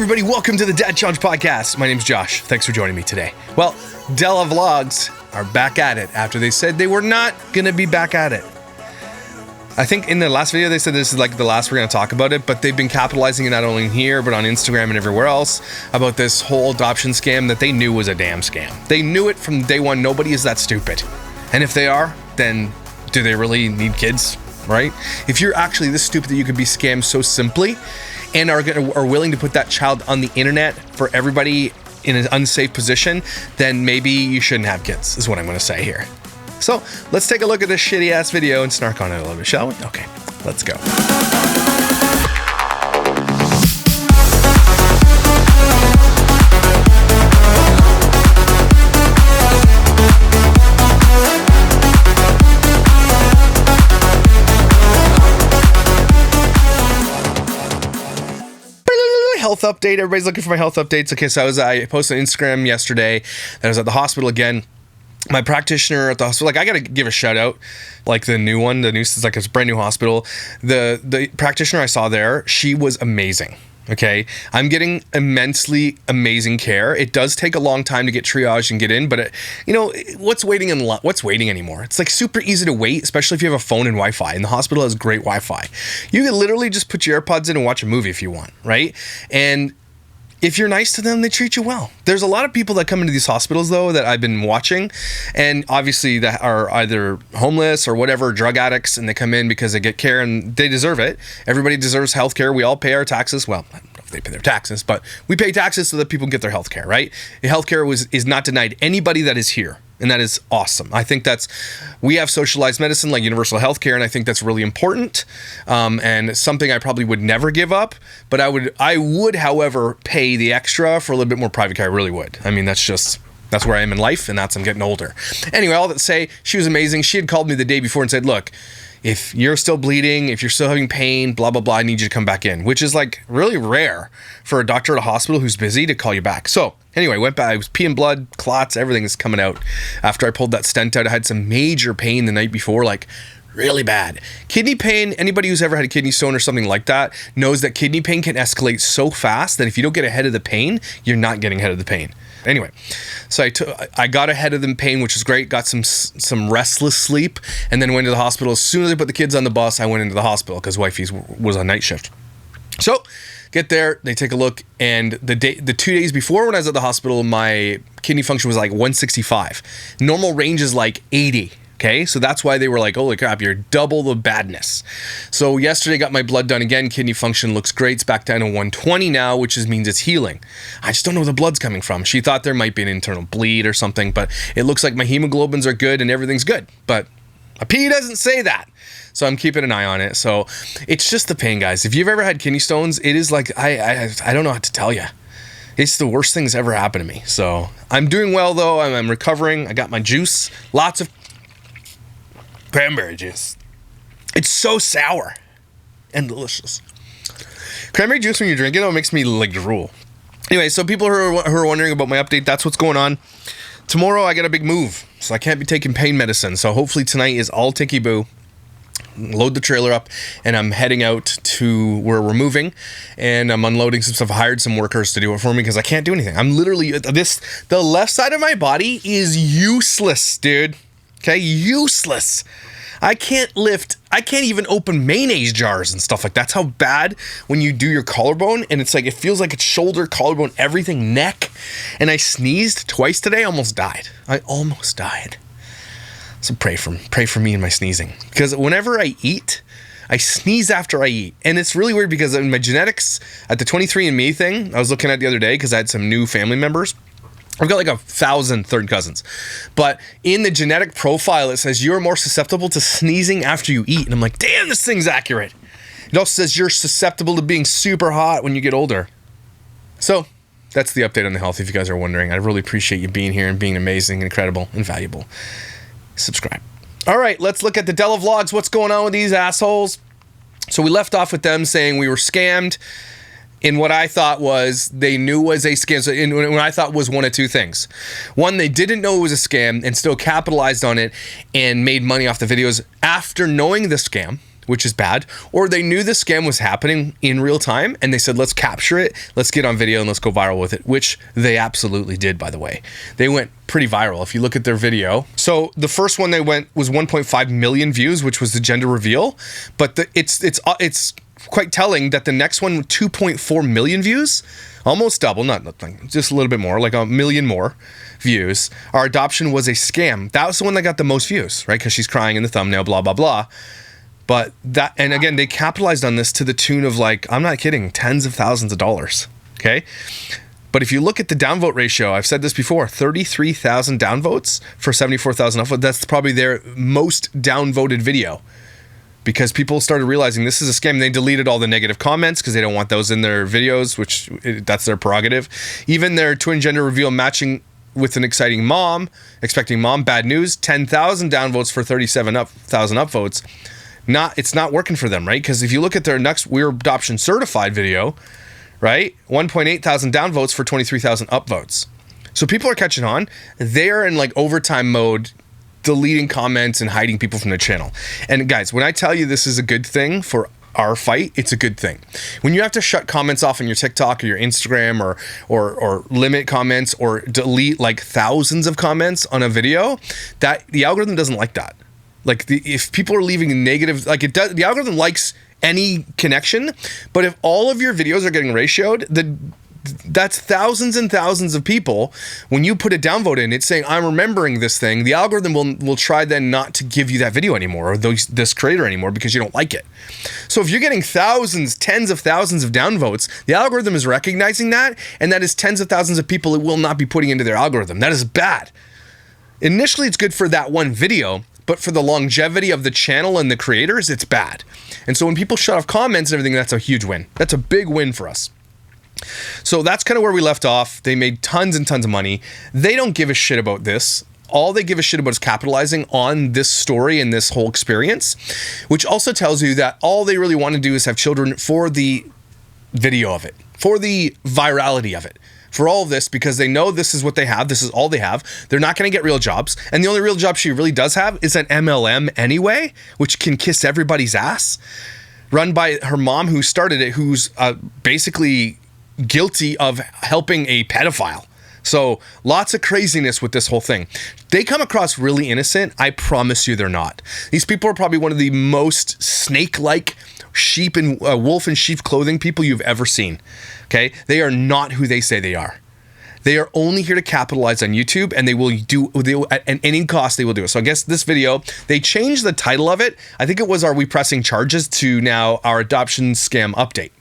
everybody, welcome to the Dad Challenge Podcast. My name's Josh. Thanks for joining me today. Well, Della Vlogs are back at it after they said they were not going to be back at it. I think in the last video they said this is like the last we're going to talk about it, but they've been capitalizing it not only here, but on Instagram and everywhere else about this whole adoption scam that they knew was a damn scam. They knew it from day one. Nobody is that stupid. And if they are, then do they really need kids, right? If you're actually this stupid that you could be scammed so simply and are willing to put that child on the internet for everybody in an unsafe position, then maybe you shouldn't have kids, is what I'm going to say here. So let's take a look at this shitty ass video and snark on it a little bit, shall we? Okay, let's go. Health update. Everybody's looking for my health updates. Okay, so I posted on Instagram yesterday that I was at the hospital again. My practitioner at the hospital, like I gotta give a shout out, like the new one, it's like a brand new hospital. The practitioner I saw there, she was amazing. Okay, I'm getting immensely amazing care. It does take a long time to get triaged and get in, but what's waiting anymore? It's like super easy to wait, especially if you have a phone and Wi-Fi. And the hospital has great Wi-Fi. You can literally just put your AirPods in and watch a movie if you want, right? And if you're nice to them, they treat you well. There's a lot of people that come into these hospitals, though, that I've been watching, and obviously that are either homeless or whatever, drug addicts, and they come in because they get care, and they deserve it. Everybody deserves health care. We all pay our taxes. Well, I don't know if they pay their taxes, but we pay taxes so that people get their health care, right? Health care is not denied anybody that is here. And that is awesome. I think we have socialized medicine like universal health care, and I think that's really important and something I probably would never give up. But I would, however, pay the extra for a little bit more private care. I really would. I mean, that's where I am in life, and I'm getting older. Anyway, all that to say, she was amazing. She had called me the day before and said, look, if you're still bleeding, if you're still having pain, blah, blah, blah, I need you to come back in, which is like really rare for a doctor at a hospital who's busy to call you back. So anyway, went back. I was peeing blood, clots, everything is coming out. After I pulled that stent out, I had some major pain the night before, like really bad. Kidney pain, anybody who's ever had a kidney stone or something like that knows that kidney pain can escalate so fast that if you don't get ahead of the pain, you're not getting ahead of the pain. Anyway, so I got ahead of the pain, which was great, got some restless sleep, and then went to the hospital. As soon as I put the kids on the bus, I went into the hospital because wifey was on night shift. So get there, they take a look, and the 2 days before when I was at the hospital, my kidney function was like 165. Normal range is like 80. Okay, so that's why they were like, holy crap, you're double the badness. So yesterday got my blood done again. Kidney function looks great. It's back down to 120 now, which means it's healing. I just don't know where the blood's coming from. She thought there might be an internal bleed or something, but it looks like my hemoglobins are good and everything's good. But a P doesn't say that. So I'm keeping an eye on it. So it's just the pain, guys. If you've ever had kidney stones, it is like, I don't know what to tell you. It's the worst thing that's ever happened to me. So I'm doing well, though. I'm recovering. I got my juice. Lots of cranberry juice. It's so sour and delicious. Cranberry juice, when you drink it makes me like drool. Anyway, so people who are wondering about my update, that's what's going on. Tomorrow I got a big move, so I can't be taking pain medicine. So hopefully tonight is all ticky boo. Load the trailer up, and I'm heading out to where we're moving, and I'm unloading some stuff. I hired some workers to do it for me because I can't do anything. I'm literally the left side of my body is useless, dude. Okay, useless. I can't even open mayonnaise jars and stuff like that. That's how bad when you do your collarbone, and it's like, it feels like it's shoulder, collarbone, everything, neck. And I sneezed twice today, almost died. I almost died. So pray for me and my sneezing. Because whenever I eat, I sneeze after I eat. And it's really weird because in my genetics, at the 23andMe thing, I was looking at the other day because I had some new family members. I've got like 1,000 third cousins. But in the genetic profile, it says you're more susceptible to sneezing after you eat. And I'm like, damn, this thing's accurate. It also says you're susceptible to being super hot when you get older. So that's the update on the health, if you guys are wondering. I really appreciate you being here and being amazing, incredible, and valuable. Subscribe. All right, let's look at the Della Vlogs. What's going on with these assholes? So we left off with them saying we were scammed in what I thought was they knew was a scam. So in what I thought was one of two things. One, they didn't know it was a scam and still capitalized on it and made money off the videos after knowing the scam, which is bad, or they knew the scam was happening in real time and they said, let's capture it, let's get on video and let's go viral with it, which they absolutely did, by the way. They went pretty viral if you look at their video. So the first one they went was 1.5 million views, which was the gender reveal, but it's quite telling that the next one, 2.4 million views, almost double, not just a little bit more, like a million more views. Our adoption was a scam. That was the one that got the most views, right? Because she's crying in the thumbnail, blah, blah, blah. But that, and again, they capitalized on this to the tune of, like, I'm not kidding, tens of thousands of dollars, okay? But if you look at the downvote ratio, I've said this before, 33,000 downvotes for 74,000 upvotes. That's probably their most downvoted video, because people started realizing this is a scam. They deleted all the negative comments because they don't want those in their videos, which that's their prerogative. Even their twin gender reveal matching with an expecting mom, bad news, 10,000 downvotes for 37,000 upvotes. It's not working for them, right? Because if you look at their next We're Adoption Certified video, right, 1.8 thousand downvotes for 23,000 upvotes. So people are catching on. They're in like overtime mode, deleting comments and hiding people from the channel. And guys, when I tell you this is a good thing for our fight, it's a good thing. When you have to shut comments off on your TikTok or your Instagram or limit comments or delete like thousands of comments on a video, that the algorithm doesn't like that. Like if people are leaving negative, like the algorithm likes any connection, but if all of your videos are getting ratioed, that's thousands and thousands of people. When you put a downvote in, it's saying, I'm remembering this thing. The algorithm will try then not to give you that video anymore or this creator anymore because you don't like it. So if you're getting thousands, tens of thousands of downvotes, the algorithm is recognizing that, and that is tens of thousands of people it will not be putting into their algorithm. That is bad. Initially, it's good for that one video, but for the longevity of the channel and the creators, it's bad. And so when people shut off comments and everything, that's a huge win. That's a big win for us. So that's kind of where we left off. They made tons and tons of money. They don't give a shit about this. All they give a shit about is capitalizing on this story and this whole experience, which also tells you that all they really want to do is have children for the video of it, for the virality of it, for all of this, because they know this is what they have. This is all they have. They're not going to get real jobs. And the only real job she really does have is an MLM anyway, which can kiss everybody's ass, run by her mom who started it, who's basically guilty of helping a pedophile. So lots of craziness with this whole thing. They come across really innocent. I promise you they're not. These people are probably one of the most snake-like sheep and wolf in sheep clothing people you've ever seen. Okay? They are not who they say they are. They are only here to capitalize on YouTube, and they will at any cost they will do it. So I guess this video, they changed the title of it. I think it was Are We Pressing Charges to now Our Adoption Scam Update.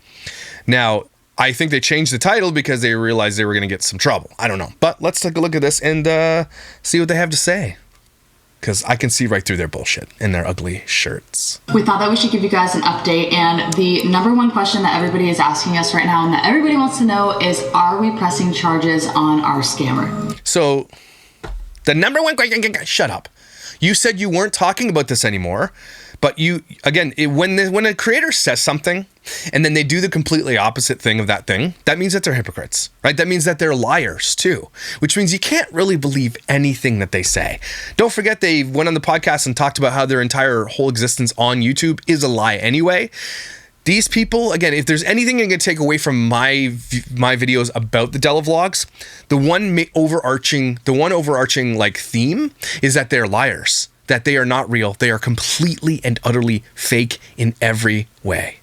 Now, I think they changed the title because they realized they were going to get some trouble. I don't know. But let's take a look at this and see what they have to say. Because I can see right through their bullshit and their ugly shirts. We thought that we should give you guys an update. And the number one question that everybody is asking us right now and that everybody wants to know is, are we pressing charges on our scammer? So the number one question, shut up. You said you weren't talking about this anymore. But you, again, when a creator says something and then they do the completely opposite thing of that thing, that means that they're hypocrites, right? That means that they're liars too, which means you can't really believe anything that they say. Don't forget they went on the podcast and talked about how their entire whole existence on YouTube is a lie anyway. These people, again, if there's anything you can take away from my videos about the Della vlogs, the one overarching like theme is that they're liars. That they are not real. They are completely and utterly fake in every way.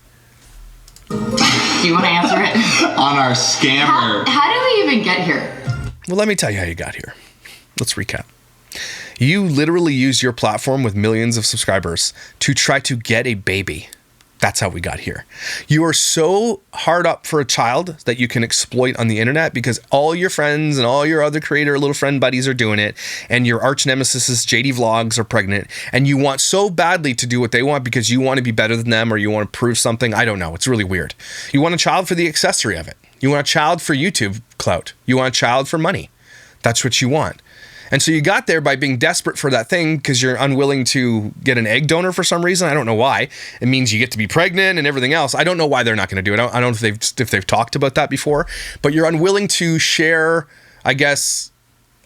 Do you want to answer it? On our scammer. How did we even get here? Well, let me tell you how you got here. Let's recap. You literally used your platform with millions of subscribers to try to get a baby. That's how we got here. You are so hard up for a child that you can exploit on the internet because all your friends and all your other creator little friend buddies are doing it, and your arch nemesis JD Vlogs are pregnant, and you want so badly to do what they want because you want to be better than them or you want to prove something. I don't know. It's really weird. You want a child for the accessory of it. You want a child for YouTube clout. You want a child for money. That's what you want. And so you got there by being desperate for that thing because you're unwilling to get an egg donor for some reason. I don't know why. It means you get to be pregnant and everything else. I don't know why they're not going to do it. I don't know if they've talked about that before, but you're unwilling to share, I guess,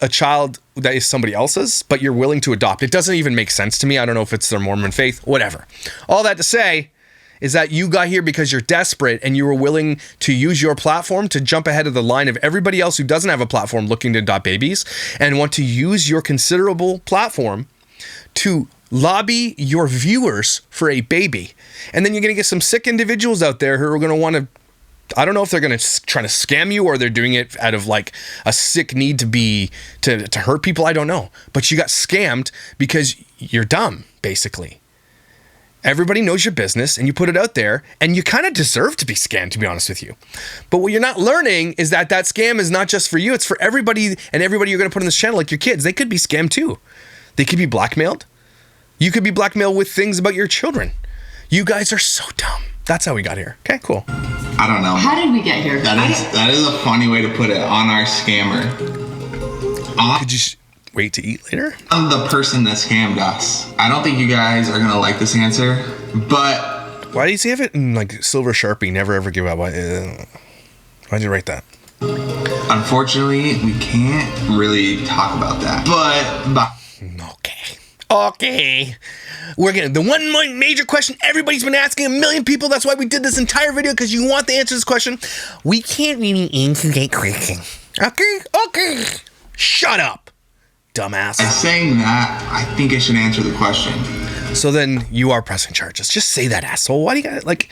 a child that is somebody else's, but you're willing to adopt. It doesn't even make sense to me. I don't know if it's their Mormon faith, whatever. All that to say is that you got here because you're desperate and you were willing to use your platform to jump ahead of the line of everybody else who doesn't have a platform looking to adopt babies and want to use your considerable platform to lobby your viewers for a baby. And then you're going to get some sick individuals out there who are going to want to, I don't know if they're going to try to scam you or they're doing it out of like a sick need to hurt people. I don't know. But you got scammed because you're dumb, basically. Everybody knows your business and you put it out there and you kind of deserve to be scammed, to be honest with you. But what you're not learning is that scam is not just for you. It's for everybody, and everybody you're going to put on this channel, like your kids. They could be scammed too. They could be blackmailed. You could be blackmailed with things about your children. You guys are so dumb. That's how we got here. Okay, cool. I don't know. How did we get here? That is a funny way to put it. On our scammer. Could you wait to eat later? I'm the person that scammed us. I don't think you guys are gonna like this answer, but why do you have it in like silver Sharpie? Never ever give up. Why'd you write that? Unfortunately, we can't really talk about that. But Okay. We're getting the one major question everybody's been asking, a million people. That's why we did this entire video, because you want the answer to this question. We can't really answer that question. Okay. Shut up, dumbass. by saying that, I think I should answer the question. So then you are pressing charges. Just say that, asshole. Why do you got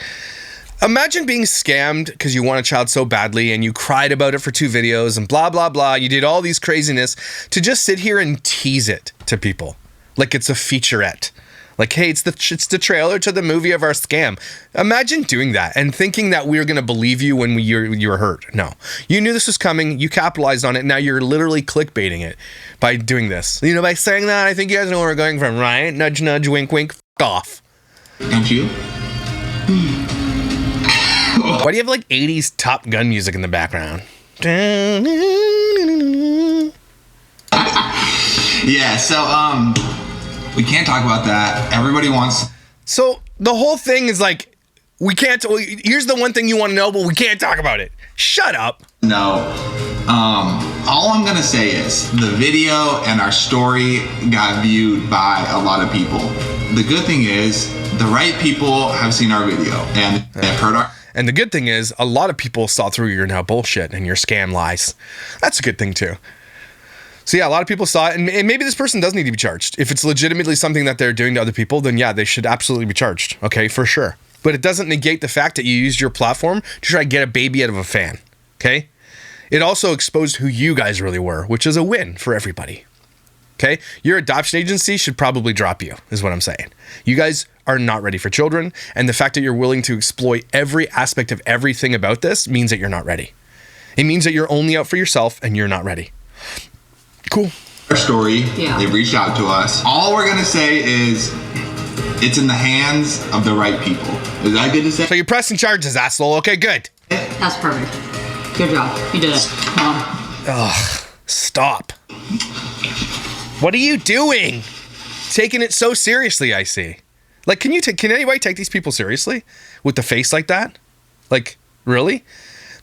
imagine being scammed because you want a child so badly and you cried about it for 2 videos and blah, blah, blah. You did all these craziness to just sit here and tease it to people. Like it's a featurette. Like, hey, it's the trailer to the movie of our scam. Imagine doing that and thinking that we were going to believe you when you were hurt. No. You knew this was coming. You capitalized on it. Now you're literally clickbaiting it by doing this. By saying that, I think you guys know where we're going from, right? Nudge, nudge, wink, wink, f*** off. Don't you? Why do you have like 80s Top Gun music in the background? Yeah, so, we can't talk about that. Everybody wants... So the whole thing is like, we can't... Here's the one thing you want to know, but we can't talk about it. Shut up. No. All I'm going to say is the video and our story got viewed by a lot of people. The good thing is the right people have seen our video and have heard our... And the good thing is a lot of people saw through your now bullshit and your scam lies. That's a good thing too. So yeah, a lot of people saw it, and maybe this person does need to be charged. If it's legitimately something that they're doing to other people, then yeah, they should absolutely be charged. Okay, for sure. But it doesn't negate the fact that you used your platform to try to get a baby out of a fan. Okay? It also exposed who you guys really were, which is a win for everybody. Okay? Your adoption agency should probably drop you, is what I'm saying. You guys are not ready for children, and the fact that you're willing to exploit every aspect of everything about this means that you're not ready. It means that you're only out for yourself and you're not ready. Cool. Our story, They've reached out to us. All we're going to say is it's in the hands of the right people. Is that good to say? So you're pressing charges, asshole. Okay, good. That's perfect. Good job. You did it. Come on. Ugh, stop. What are you doing? Taking it so seriously, I see. Like, can anybody take these people seriously with the face like that? Like, really?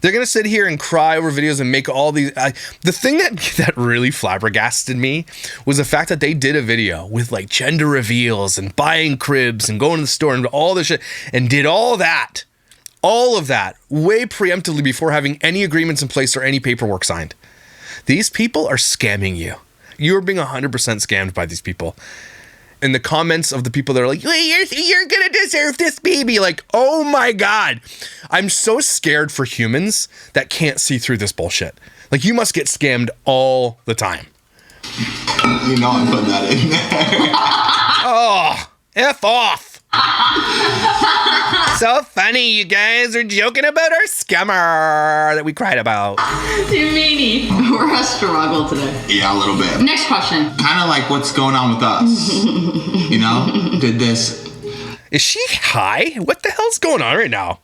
They're going to sit here and cry over videos and make all these... the thing that really flabbergasted me was the fact that they did a video with like gender reveals and buying cribs and going to the store and all this shit and did all of that way preemptively before having any agreements in place or any paperwork signed. These people are scamming you. You are being 100% scammed by these people. In the comments of the people that are like, you're gonna deserve this baby. Like, oh my God. I'm so scared for humans that can't see through this bullshit. Like, you must get scammed all the time. You know I put that in there. Oh, F off. So funny, you guys are joking about our scammer that we cried about. You meanie. We're a struggle today. Yeah, a little bit. Next question. Kind of like what's going on with us. You know? Did this... Is she high? What the hell's going on right now?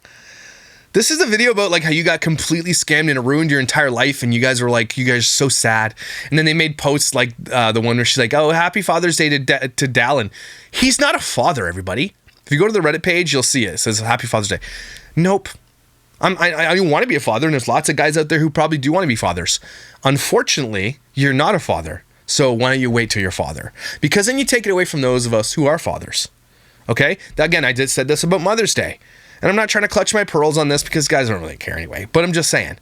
This is a video about like how you got completely scammed and it ruined your entire life, and you guys were like, you guys are so sad. And then they made posts like the one where she's like, oh, happy Father's Day to Della. He's not a father, everybody. If you go to the Reddit page, you'll see it. It says happy Father's Day. Nope. I want to be a father, and there's lots of guys out there who probably do want to be fathers. Unfortunately, you're not a father. So why don't you wait till you're father? Because then you take it away from those of us who are fathers. Okay? Again, I just said this about Mother's Day. And I'm not trying to clutch my pearls on this because guys don't really care anyway. But I'm just saying,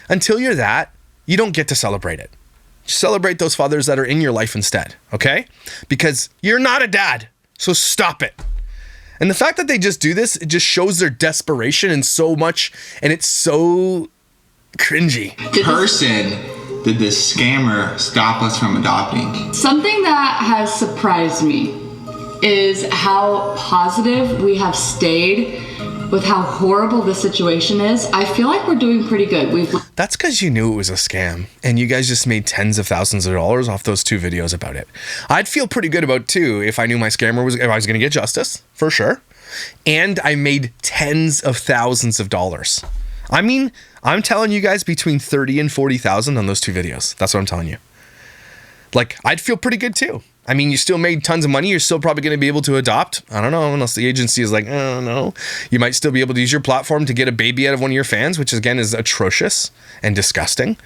until you're that, you don't get to celebrate it. Celebrate those fathers that are in your life instead. Okay? Because you're not a dad. So stop it. And the fact that they just do this, it just shows their desperation and so much, and it's so cringy. Did this scammer stop us from adopting? Something that has surprised me is how positive we have stayed with how horrible the situation is. I feel like we're doing pretty good. That's because you knew it was a scam, and you guys just made tens of thousands of dollars off those 2 videos about it. I'd feel pretty good about too if I knew my scammer if I was going to get justice, for sure. And I made tens of thousands of dollars. I mean, I'm telling you guys between 30 and 40,000 on those 2 videos. That's what I'm telling you. Like, I'd feel pretty good too. I mean, you still made tons of money. You're still probably going to be able to adopt. I don't know, unless the agency is like, I don't know. You might still be able to use your platform to get a baby out of one of your fans, which again is atrocious and disgusting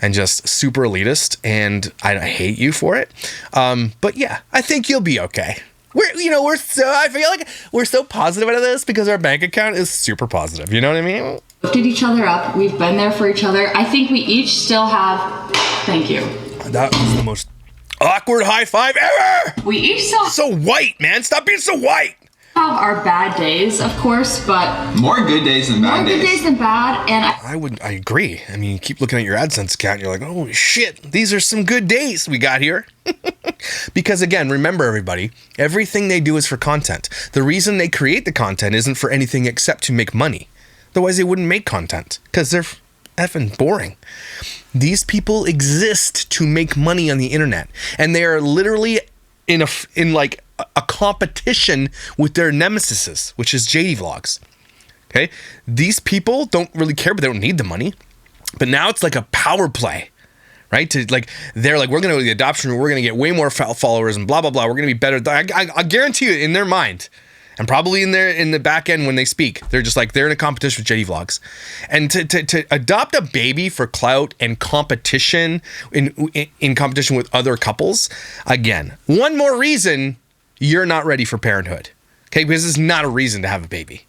and just super elitist. And I hate you for it. But yeah, I think you'll be okay. I feel like we're so positive out of this because our bank account is super positive. You know what I mean? Lifted each other up. We've been there for each other. I think we each still have. Thank you. That was the most awkward high five ever. We each still so white, man. Stop being so white. Have our bad days, of course, but more good days than bad days. More good days than bad, and I agree. I mean, you keep looking at your AdSense account, and you're like, oh shit, these are some good days we got here. Because again, remember everybody, everything they do is for content. The reason they create the content isn't for anything except to make money. Otherwise, they wouldn't make content because they're effing boring. These people exist to make money on the internet, and they are literally in a competition with their nemesis, which is JD Vlogs. Okay, these people don't really care, but they don't need the money. But now it's like a power play, right? They're like, we're gonna go to the adoption room, we're gonna get way more followers, and blah blah blah. We're gonna be better. I guarantee you, in their mind, and probably in the back end when they speak, they're just like they're in a competition with JD Vlogs, and to adopt a baby for clout and competition in competition with other couples. Again, one more reason you're not ready for parenthood. Okay, because it's not a reason to have a baby.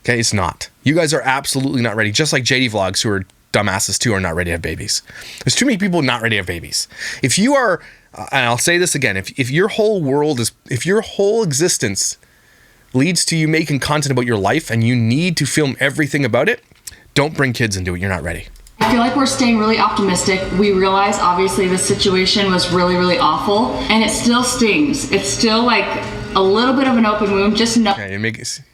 Okay, it's not. You guys are absolutely not ready. Just like JD Vlogs, who are dumbasses too, are not ready to have babies. There's too many people not ready to have babies. If you are, and I'll say this again, if your whole existence leads to you making content about your life and you need to film everything about it, don't bring kids into it. You're not ready. I feel like we're staying really optimistic. We realize obviously the situation was really, really awful, and it still stings. It's still like a little bit of an open wound. Just know. Yeah,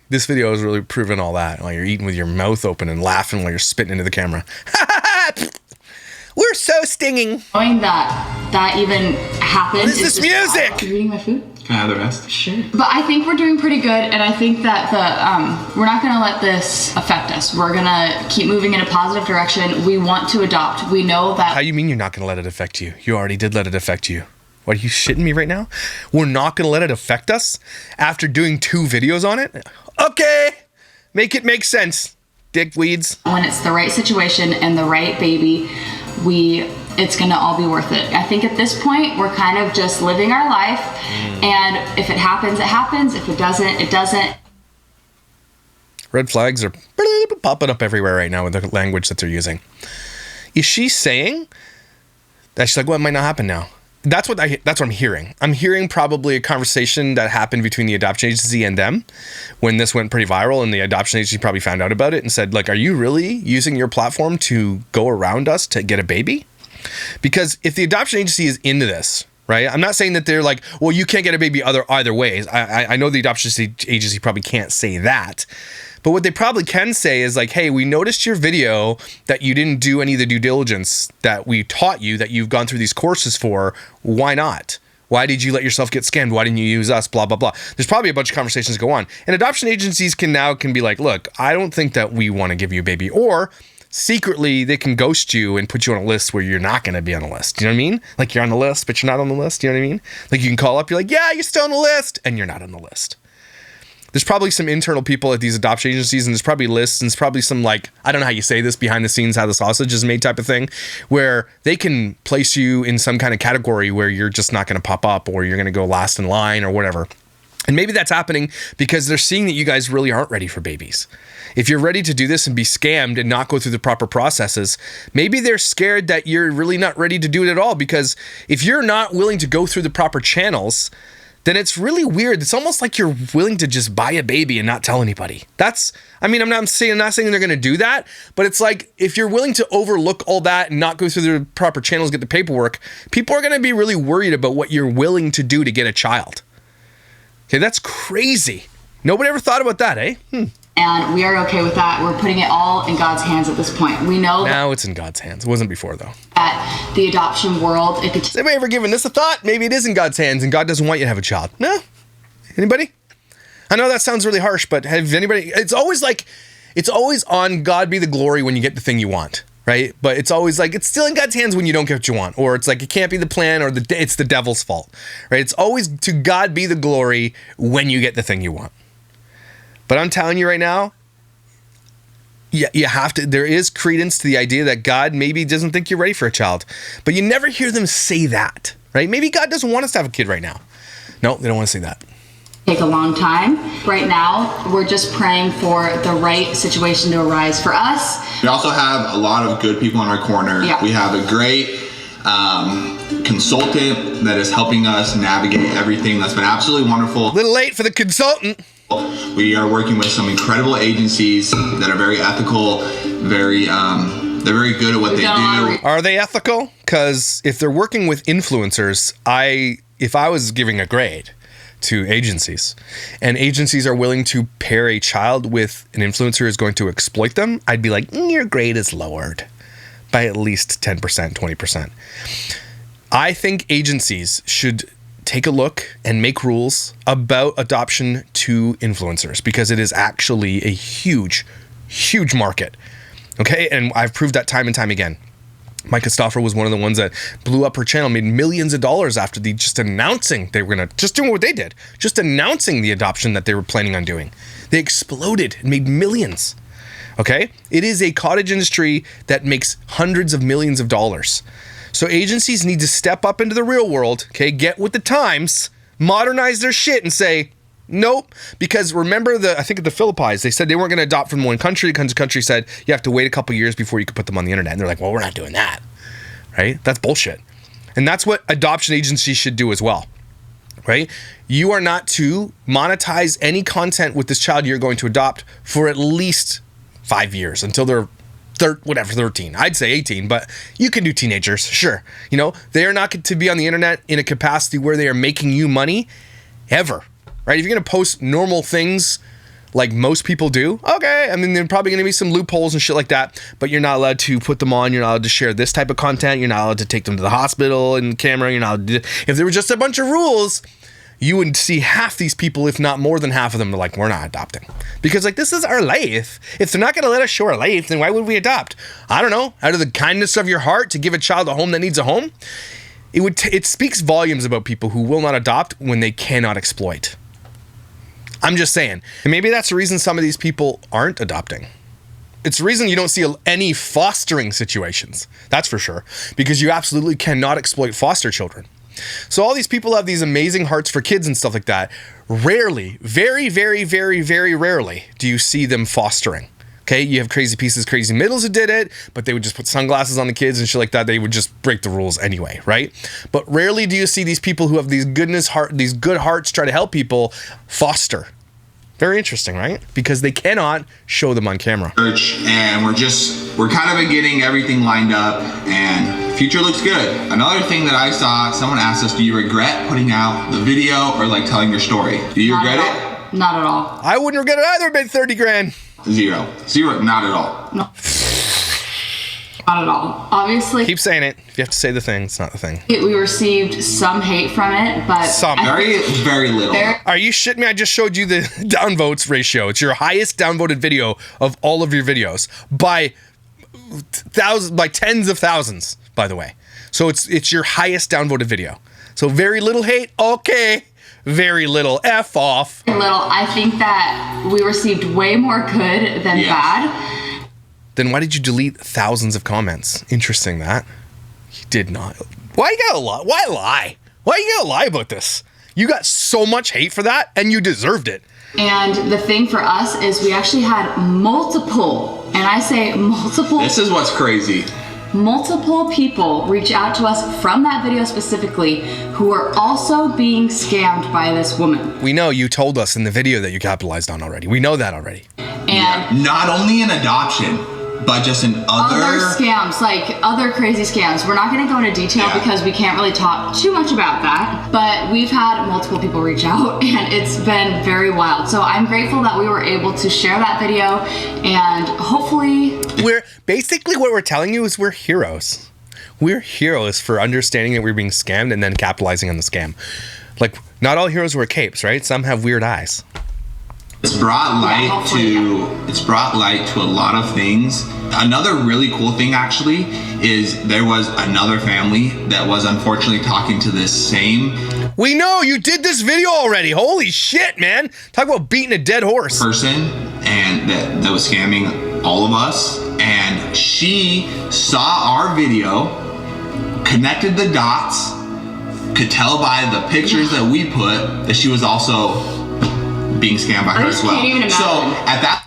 this video is really proving all that while you're eating with your mouth open and laughing while you're spitting into the camera. We're so stinging. Knowing that even happened. What is this music? Are you eating my food? Can I have the rest? Sure. But I think we're doing pretty good, and I think that we're not going to let this affect us. We're going to keep moving in a positive direction. We want to adopt. We know that. How you mean you're not going to let it affect you? You already did let it affect you. What, are you shitting me right now? We're not going to let it affect us after doing 2 videos on it? Okay. Make it make sense, dickweeds. When it's the right situation and the right baby, it's gonna all be worth it. I think at this point, we're kind of just living our life, and if it happens, it happens. If it doesn't, it doesn't. Red flags are popping up everywhere right now with the language that they're using. Is she saying that she's like, well, it might not happen now? That's what I'm hearing. I'm hearing probably a conversation that happened between the adoption agency and them when this went pretty viral, and the adoption agency probably found out about it and said, like, are you really using your platform to go around us to get a baby? Because if the adoption agency is into this, right? I'm not saying that they're like, well, you can't get a baby either ways. I know the adoption agency probably can't say that. But what they probably can say is like, hey, we noticed your video that you didn't do any of the due diligence that we taught you, that you've gone through these courses for. Why not? Why did you let yourself get scammed? Why didn't you use us? Blah, blah, blah. There's probably a bunch of conversations go on. And adoption agencies can be like, look, I don't think that we want to give you a baby. Or secretly, they can ghost you and put you on a list where you're not going to be on the list. You know what I mean? Like you're on the list, but you're not on the list. You know what I mean? Like you can call up, you're like, yeah, you're still on the list. And you're not on the list. There's probably some internal people at these adoption agencies, and there's probably lists, and there's probably some, like, I don't know how you say this, behind the scenes, how the sausage is made type of thing, where they can place you in some kind of category where you're just not going to pop up, or you're going to go last in line or whatever. And maybe that's happening because they're seeing that you guys really aren't ready for babies. If you're ready to do this and be scammed and not go through the proper processes, maybe they're scared that you're really not ready to do it at all, because if you're not willing to go through the proper channels, then it's really weird. It's almost like you're willing to just buy a baby and not tell anybody. I'm not saying they're going to do that, but it's like, if you're willing to overlook all that and not go through the proper channels, get the paperwork, people are going to be really worried about what you're willing to do to get a child. Okay, that's crazy. Nobody ever thought about that, eh? And we are okay with that. We're putting it all in God's hands at this point. We know now it's in God's hands. It wasn't before, though. That the adoption world, it could... Has anybody ever given this a thought? Maybe it is in God's hands and God doesn't want you to have a child. No? Anybody? I know that sounds really harsh, but have anybody... It's always on God be the glory when you get the thing you want, right? But it's always like, it's still in God's hands when you don't get what you want. Or it's like, it can't be the plan, or it's the devil's fault, right? It's always to God be the glory when you get the thing you want. But I'm telling you right now, you have to, there is credence to the idea that God maybe doesn't think you're ready for a child. But you never hear them say that, right? Maybe God doesn't want us to have a kid right now. No, they don't want to say that. Take a long time. Right now, we're just praying for the right situation to arise for us. We also have a lot of good people in our corner. Yeah. We have a great consultant that is helping us navigate everything. That's been absolutely wonderful. A little late for the consultant. We are working with some incredible agencies that are very ethical, they're very good at what they do. Are they ethical? Because if they're working with influencers, if I was giving a grade to agencies, and agencies are willing to pair a child with an influencer who's going to exploit them, I'd be like, your grade is lowered by at least 10%, 20%. I think agencies should take a look and make rules about adoption to influencers, because it is actually a huge, huge market. Okay, and I've proved that time and time again. Micah Stauffer was one of the ones that blew up her channel, made millions of dollars after just announcing they were just doing what they did, just announcing the adoption that they were planning on doing. They exploded and made millions. Okay, it is a cottage industry that makes hundreds of millions of dollars. So agencies need to step up into the real world, okay, get with the times, modernize their shit and say, nope. Because remember, I think at the Philippines, they said they weren't going to adopt from one country. The country said you have to wait a couple years before you could put them on the internet. And they're like, well, we're not doing that, right? That's bullshit. And that's what adoption agencies should do as well, right? You are not to monetize any content with this child you're going to adopt for at least 5 years until they're 13. I'd say 18, but you can do teenagers, sure. You know, they are not to be on the internet in a capacity where they are making you money ever, right? If you're going to post normal things like most people do, okay, I mean, there are probably going to be some loopholes and shit like that, but you're not allowed to put them on. You're not allowed to share this type of content. You're not allowed to take them to the hospital and camera. You're not allowed to, if there were just a bunch of rules, you would see half these people, if not more than half of them, are like, we're not adopting. Because, like, this is our life. If they're not going to let us show our life, then why would we adopt? I don't know. Out of the kindness of your heart to give a child a home that needs a home? It speaks volumes about people who will not adopt when they cannot exploit. I'm just saying. And maybe that's the reason some of these people aren't adopting. It's the reason you don't see any fostering situations. That's for sure. Because you absolutely cannot exploit foster children. So all these people have these amazing hearts for kids and stuff like that. Rarely, very, very, very, very rarely do you see them fostering. Okay, you have crazy pieces, crazy middles who did it, but they would just put sunglasses on the kids and shit like that. They would just break the rules anyway, right? But rarely do you see these people who have these these good hearts try to help people foster. Very interesting, right? Because they cannot show them on camera. And we're kind of getting everything lined up, and future looks good. Another thing that I saw, someone asked us, do you regret putting out the video or like telling your story? Do you regret it? Not at all. I wouldn't regret it either. It made 30 grand. Zero, not at all. No. Not at all. Obviously. Keep saying it. If you have to say the thing, it's not the thing. We received some hate from it, but... Some. Very little. Are you shitting me? I just showed you the downvotes ratio. It's your highest downvoted video of all of your videos by tens of thousands, by the way. So it's your highest downvoted video. So very little hate. Okay. very little. F off. Little. I think that we received way more good than bad. Then why did you delete thousands of comments? Interesting that. You did not. Why you gotta lie? Why lie? Why you gotta lie about this? You got so much hate for that, and you deserved it. And the thing for us is we actually had multiple, and I say multiple. This is what's crazy. Multiple people reach out to us from that video specifically who are also being scammed by this woman. We know you told us in the video that you capitalized on already. We know that already. And not only in adoption, but just in other scams, like other crazy scams. We're not going to go into detail because we can't really talk too much about that, but we've had multiple people reach out and it's been very wild. So I'm grateful that we were able to share that video, and hopefully we're basically, what we're telling you is we're heroes. We're heroes for understanding that we're being scammed and then capitalizing on the scam. Like, not all heroes wear capes, right? Some have weird eyes. It's brought light to a lot of things. Another really cool thing actually is there was another family that was unfortunately talking to this same. We know you did this video already. Holy shit, man. Talk about beating a dead horse. Person and that was scamming all of us, and she saw our video, connected the dots, could tell by the pictures that we put that she was also being scammed by her as well. Can't even imagine. So at that,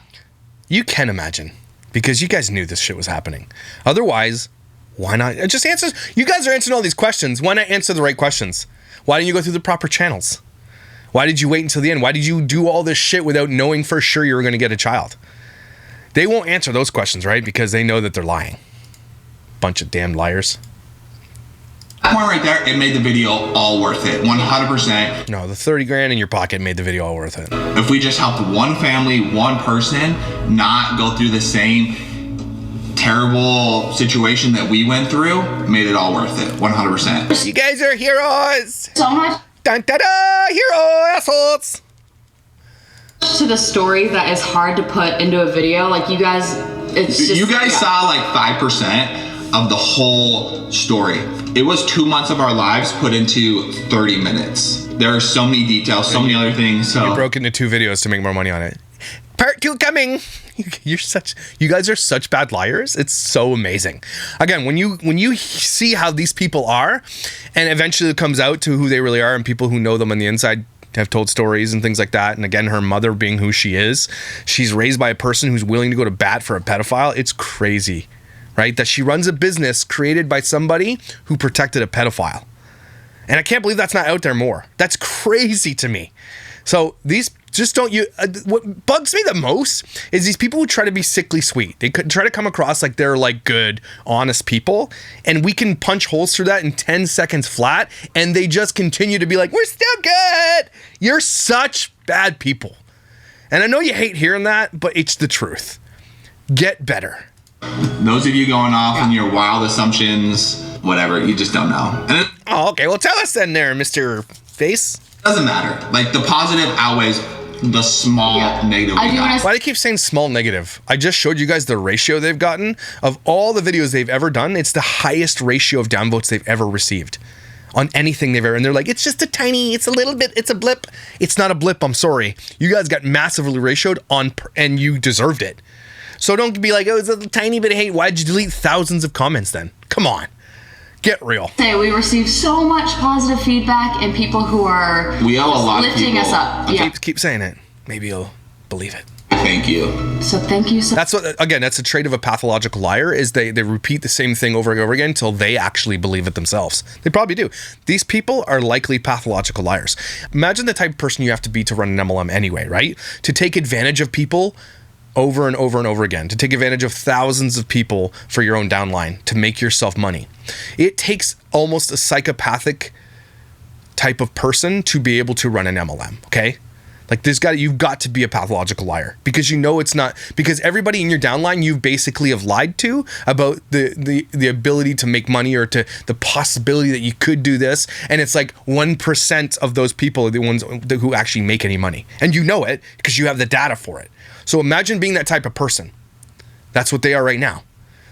you can imagine, because you guys knew this shit was happening. Otherwise, why not? It just answers. You guys are answering all these questions. Why not answer the right questions? Why didn't you go through the proper channels? Why did you wait until the end? Why did you do all this shit without knowing for sure you were going to get a child? They won't answer those questions, right? Because they know that they're lying. Bunch of damn liars. that point right there, it made the video all worth it, 100%. No, the 30 grand in your pocket made the video all worth it. If we just helped one family, one person, not go through the same terrible situation that we went through, made it all worth it, 100%. You guys are heroes. So much Dun, da, da, hero assholes. to the story that is hard to put into a video. Like, you guys, it's just... You guys saw like 5% of the whole story. It was 2 months of our lives put into 30 minutes. There are so many details, so many other things. So You broke into 2 videos to make more money on it. Part 2 coming. You guys are such bad liars. It's so amazing. Again, when you see how these people are, and eventually it comes out to who they really are, and people who know them on the inside have told stories and things like that. And again, her mother being who she is, she's raised by a person who's willing to go to bat for a pedophile. It's crazy, right? That she runs a business created by somebody who protected a pedophile. And I can't believe that's not out there more. That's crazy to me. So these just don't you. What bugs me the most is these people who try to be sickly sweet. They could try to come across like they're like good, honest people, and we can punch holes through that in 10 seconds flat, and they just continue to be like, we're still good. You're such bad people. And I know you hate hearing that, but it's the truth. Get better. those of you going off on your wild assumptions, whatever, you just don't know. And it Okay. Well, tell us then there, Mr. Face. doesn't matter. Like, the positive outweighs the small negative we got. Why do you keep saying small negative? I just showed you guys the ratio they've gotten. Of all the videos they've ever done, it's the highest ratio of downvotes they've ever received on anything they've ever. And they're like, it's just it's a little bit, it's a blip. It's not a blip, I'm sorry. You guys got massively ratioed on, and you deserved it. So don't be like, oh, it's a tiny bit of hate. Why'd you delete thousands of comments then? Come on. Get real. We receive so much positive feedback and people who are We owe a lot of lifting people. us up. Yeah. Keep saying it. Maybe you'll believe it. Thank you. So thank you so That's what, again, that's a trait of a pathological liar, is they repeat the same thing over and over again until they actually believe it themselves. They probably do. These people are likely pathological liars. Imagine the type of person you have to be to run an MLM anyway, right? To take advantage of people over and over and over again, to take advantage of thousands of people for your own downline, to make yourself money. It takes almost a psychopathic type of person to be able to run an MLM, okay? Like, you've got to be a pathological liar, because you know it's not, because everybody in your downline you basically have lied to about the ability to make money, or to the possibility that you could do this, and it's like 1% of those people are the ones who actually make any money, and you know it because you have the data for it. So imagine being that type of person. That's what they are right now.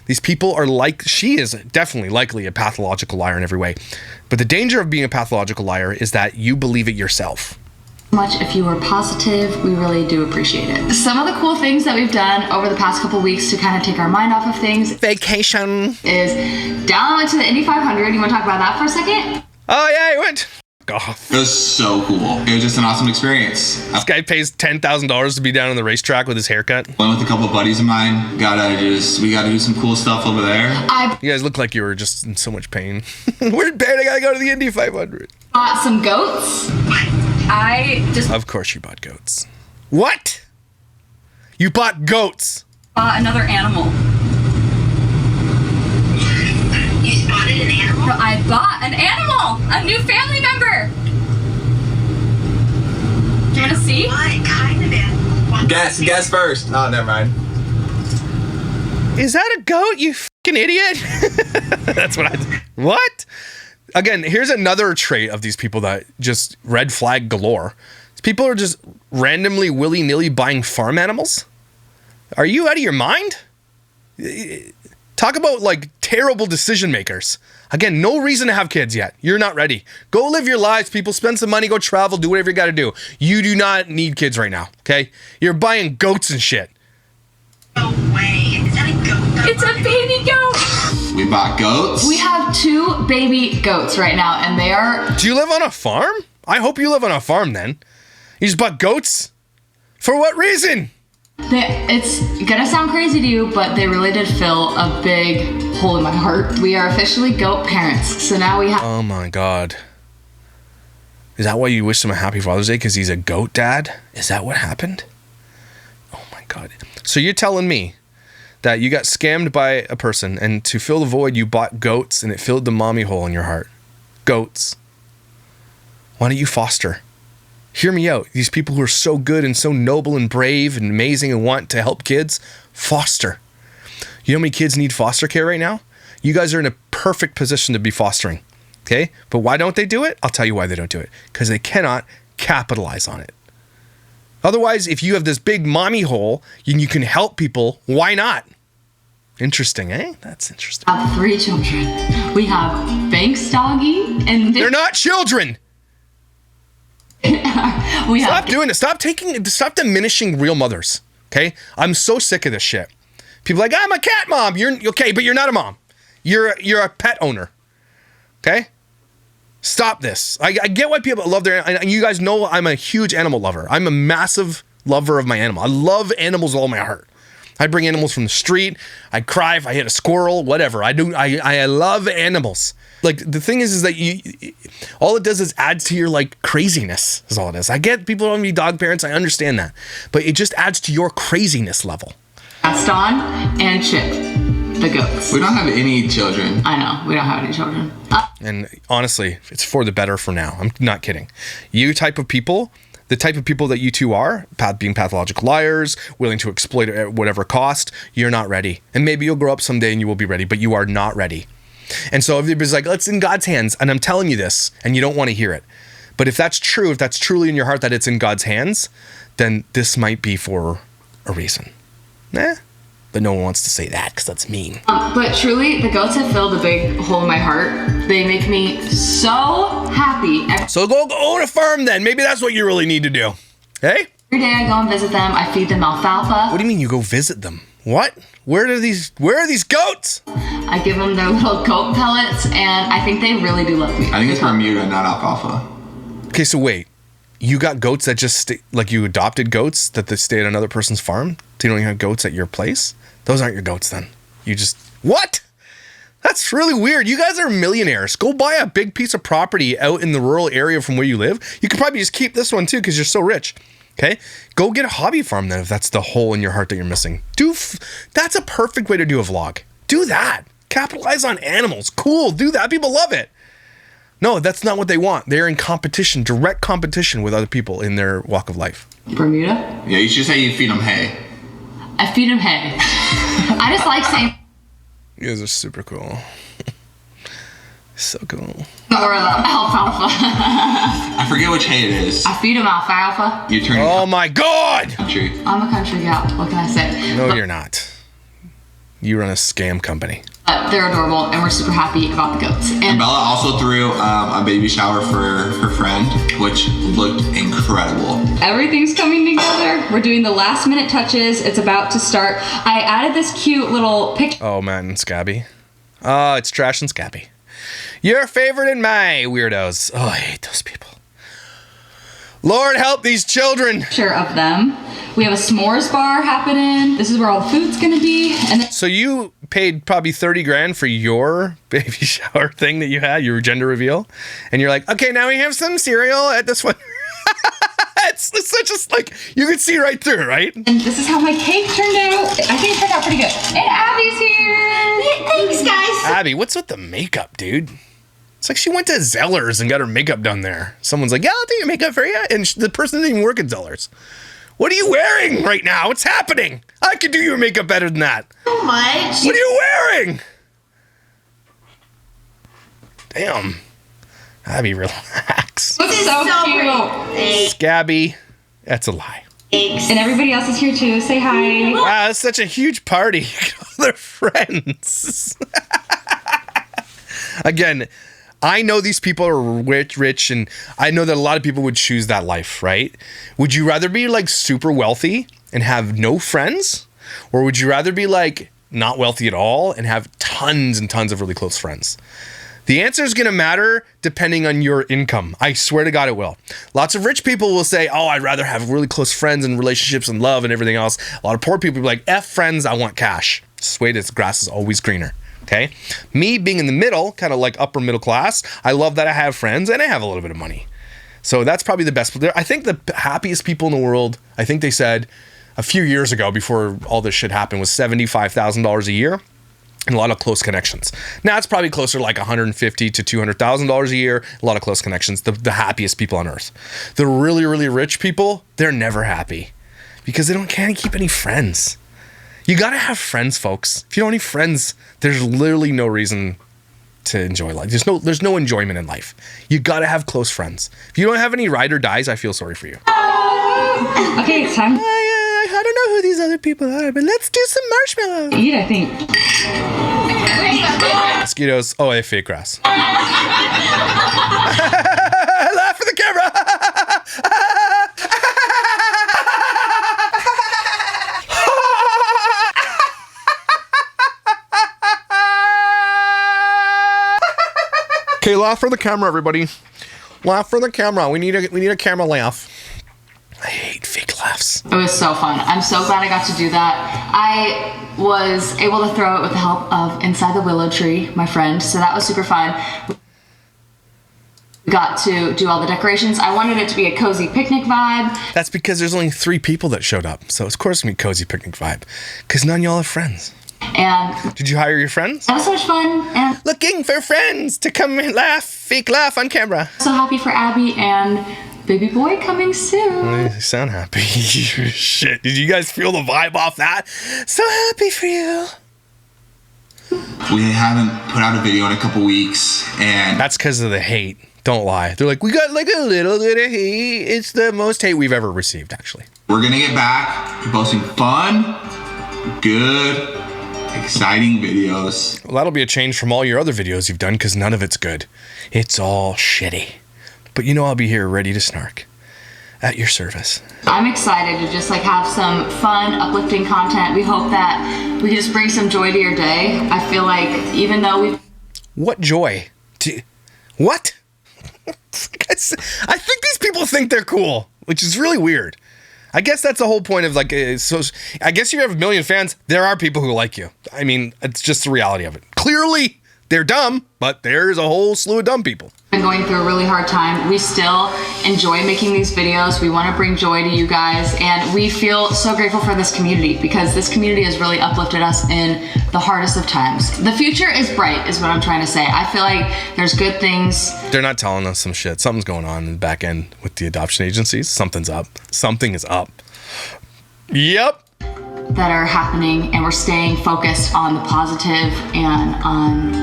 These people are she is definitely likely a pathological liar in every way. But the danger of being a pathological liar is that you believe it yourself. Much if you were positive, we really do appreciate it. Some of the cool things that we've done over the past couple weeks to kind of take our mind off of things. Vacation. Is Della went to the Indy 500. You want to talk about that for a second? Oh yeah, he went. Off. It was so cool. It was just an awesome experience. This guy pays $10,000 to be down on the racetrack with his haircut. Went with a couple of buddies of mine. We gotta do some cool stuff over there. You guys look like you were just in so much pain. We're in pain. I gotta go to the Indy 500. Bought some goats. Of course you bought goats. What? You bought goats? Bought another animal. You spotted an animal? No, I bought an animal! A new family member! Do you want to see? What kind of animal? Guess first. Oh, never mind. Is that a goat, you fucking idiot? That's what What? Again, here's another trait of these people that just red flag galore. People are just randomly willy-nilly buying farm animals. Are you out of your mind? Talk about like terrible decision makers. Again, no reason to have kids yet. You're not ready. Go live your lives, people. Spend some money, go travel, do whatever you got to do. You do not need kids right now, okay? You're buying goats and shit. No way. Is that a goat? It's a baby goat! We bought goats. We have 2 baby goats right now, and they are... Do you live on a farm? I hope you live on a farm then. You just bought goats? For what reason? It's gonna sound crazy to you, but they really did fill a big hole in my heart. We are officially goat parents, so now we have... Oh my God. Is that why you wished him a happy Father's Day? Because he's a goat dad? Is that what happened? Oh my God. So you're telling me that you got scammed by a person, and to fill the void, you bought goats, and it filled the mommy hole in your heart. Goats. Why don't you foster? Hear me out. These people who are so good and so noble and brave and amazing and want to help kids, foster. You know how many kids need foster care right now? You guys are in a perfect position to be fostering. Okay? But why don't they do it? I'll tell you why they don't do it. Because they cannot capitalize on it. Otherwise, if you have this big mommy hole and you can help people, why not? Interesting, eh? That's interesting. I have 3 children. We have Banks Doggy and... They're not children! we Stop have... doing it. Stop diminishing real mothers. Okay? I'm so sick of this shit. People are like, I'm a cat mom. You're okay, but you're not a mom. You're a pet owner. Okay? Stop this. I get why people love their... And you guys know I'm a huge animal lover. I'm a massive lover of my animal. I love animals with all my heart. I bring animals from the street. I cry if I hit a squirrel, whatever. I do. I love animals. Like, the thing is that all it does is adds to your, like, craziness is all it is. I get people don't want to be dog parents. I understand that. But it just adds to your craziness level. Gaston and Chip, the goats. We don't have any children. I know, we don't have any children. And honestly, it's for the better for now. I'm not kidding. The type of people that you two are, being pathological liars, willing to exploit at whatever cost, you're not ready. And maybe you'll grow up someday and you will be ready, but you are not ready. And so if it's like, it's in God's hands, and I'm telling you this, and you don't want to hear it. But if that's true, if that's truly in your heart that it's in God's hands, then this might be for a reason. But no one wants to say that because that's mean. But truly, the goats have filled a big hole in my heart. They make me so happy. So go own a farm then. Maybe that's what you really need to do. Hey? Every day I go and visit them. I feed them alfalfa. What do you mean you go visit them? What? Where are these goats? I give them their little goat pellets, and I think they really do love me. I think it's Bermuda, not alfalfa. Okay, so wait. You got goats that just stay, like you adopted goats that they stay at another person's farm? So you don't even have goats at your place? Those aren't your goats then. You just... What? That's really weird. You guys are millionaires. Go buy a big piece of property out in the rural area from where you live. You could probably just keep this one too because you're so rich. Okay? Go get a hobby farm then if that's the hole in your heart that you're missing. That's a perfect way to do a vlog. Do that. Capitalize on animals. Cool. Do that. People love it. No, that's not what they want. They're in competition, direct competition with other people in their walk of life. Bermuda? Yeah, you should say you feed them hay. I feed them hay. I just like saying... You guys are super cool. So cool. Or alfalfa. I forget which hay it is. I feed them alfalfa. You turn Oh my God! country. I'm a country gal. What can I say? No, you're not. You run a scam company. They're adorable, and we're super happy about the goats. And Bella also threw a baby shower for her friend, which looked incredible. Everything's coming together. We're doing the last minute touches. It's about to start. I added this cute little picture. Oh, Matt and Scabby. Oh, it's Trash and Scabby. Your favorite and my weirdos. Oh, I hate those people. Lord help these children. Of them. We have a s'mores bar happening. This is where all the food's gonna be. And then So you paid probably 30 grand for your baby shower thing that you had, your gender reveal, and you're like, okay, now we have some cereal at this one. it's such a, like, you can see right through it, right? and this is how my cake turned out. I think it turned out pretty good. And Abby's here. Thanks, guys. Abby, what's with the makeup, dude? It's like she went to Zellers and got her makeup done there. Someone's like, yeah, I'll do your makeup for you. And the person didn't even work at Zellers. What are you wearing right now? What's happening? I could do your makeup better than that. So much. What are you wearing? Damn. Abby, relax. Looks so cute. Thanks. Scabby, that's a lie. And everybody else is here too. Say hi. Wow, it's such a huge party. All their friends. Again, I know these people are rich, and I know that a lot of people would choose that life, right? Would you rather be like super wealthy and have no friends? Or would you rather be like not wealthy at all and have tons and tons of really close friends? The answer is going to matter depending on your income. I swear to God it will. Lots of rich people will say, oh, I'd rather have really close friends and relationships and love and everything else. A lot of poor people will be like, F friends, I want cash. Just wait, the grass is always greener. Okay? Me being in the middle, kind of like upper middle class, I love that I have friends and I have a little bit of money. So that's probably the best. I think the happiest people in the world, I think they said a few years ago before all this shit happened, was $75,000 a year and a lot of close connections. Now it's probably closer to like $150,000 to $200,000 a year, a lot of close connections, the happiest people on earth. The really, really rich people, they're never happy because they can't keep any friends. You gotta have friends, folks. If you don't have any friends, there's literally no reason to enjoy life. There's no enjoyment in life. You gotta have close friends. If you don't have any ride or dies, I feel sorry for you. Okay, it's time to I don't know who these other people are, but let's do some marshmallows. eat, I think. Mosquitoes. Oh, I have fake grass. Laugh for the camera. Okay, laugh for the camera, everybody. Laugh for the camera. We need a camera laugh. I hate fake laughs. It was so fun. I'm so glad I got to do that. I was able to throw it with the help of Inside the Willow Tree, my friend. So that was super fun. We got to do all the decorations. I wanted it to be a cozy picnic vibe. That's because there's only 3 people that showed up. So of course it's gonna be cozy picnic vibe. Because none of y'all have friends. And Did you hire your friends? that was so much fun. And Looking for friends to come and laugh, fake laugh on camera. I'm so happy for Abby and baby boy coming soon. You sound happy. Shit, did you guys feel the vibe off that? So happy for you. We haven't put out a video in a couple weeks, and That's because of the hate. Don't lie. They're like, we got like a little bit of hate. It's the most hate we've ever received, actually. we're gonna get back to posting fun, good, exciting videos. Well, that'll be a change from all your other videos you've done because none of it's good. It's all shitty. But you know I'll be here ready to snark. At your service. I'm excited to just like have some fun, uplifting content. We hope that we can just bring some joy to your day. I feel like even though we've What joy? What? I think these people think they're cool, which is really weird. I guess that's the whole point of like, so I guess you have a million fans. There are people who like you. I mean, it's just the reality of it. Clearly, they're dumb, but there's a whole slew of dumb people. been going through a really hard time. We still enjoy making these videos. We want to bring joy to you guys, and we feel so grateful for this community because this community has really uplifted us in the hardest of times. The future is bright, is what I'm trying to say. I feel like there's good things. They're not telling us some shit. Something's going on in the back end with the adoption agencies. Something's up. Something is up. Yep. That are happening, and we're staying focused on the positive and on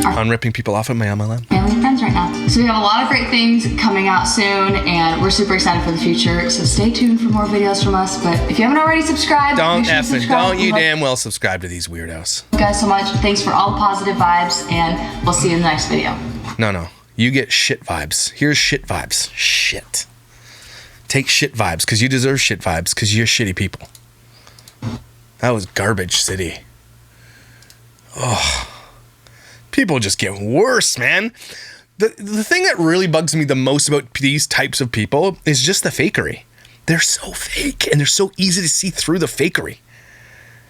our On ripping people off at my MLM. family and friends. friends right now. So we have a lot of great things coming out soon, and we're super excited for the future. So stay tuned for more videos from us. But if you haven't already subscribed, Don't make sure to effing, subscribe. don't you damn well subscribe to these weirdos. Thank you guys so much. Thanks for all the positive vibes, and we'll see you in the next video. No. You get shit vibes. Here's shit vibes. Shit. Take shit vibes, because you deserve shit vibes, because you're shitty people. That was garbage city. Oh. People just get worse, man. The thing that really bugs me the most about these types of people is just the fakery. They're so fake, and they're so easy to see through the fakery.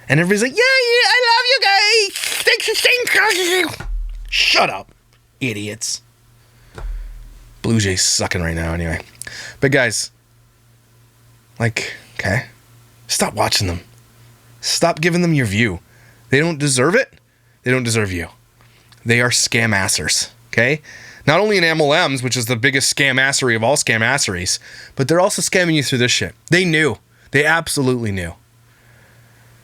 And everybody's like, yeah, I love you guys. Thanks for saying. Shut up, idiots. Blue Jay's sucking right now anyway. But guys, like, okay, stop watching them. Stop giving them your view. They don't deserve it. They don't deserve you. They are scam-assers, okay? Not only in MLMs, which is the biggest scam-assery of all scam-asseries, but they're also scamming you through this shit. They knew. They absolutely knew.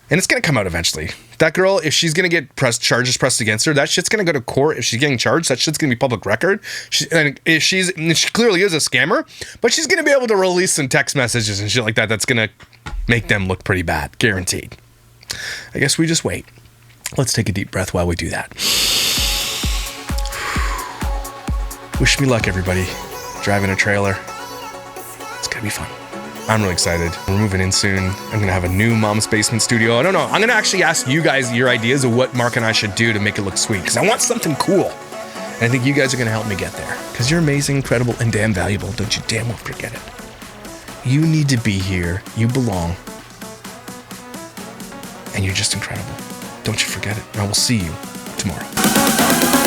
And it's going to come out eventually. That girl, if she's going to get charges pressed against her, that shit's going to go to court. If she's getting charged, that shit's going to be public record. She clearly is a scammer, but she's going to be able to release some text messages and shit like that. That's going to make them look pretty bad. Guaranteed. I guess we just wait. Let's take a deep breath while we do that. Wish me luck, everybody. Driving a trailer. It's going to be fun. I'm really excited. We're moving in soon. I'm going to have a new Mom's Basement studio. I don't know. I'm going to actually ask you guys your ideas of what Mark and I should do to make it look sweet, because I want something cool. And I think you guys are going to help me get there, because you're amazing, incredible, and damn valuable. Don't you damn well forget it. You need to be here. You belong. And you're just incredible. Don't you forget it. And I will see you tomorrow.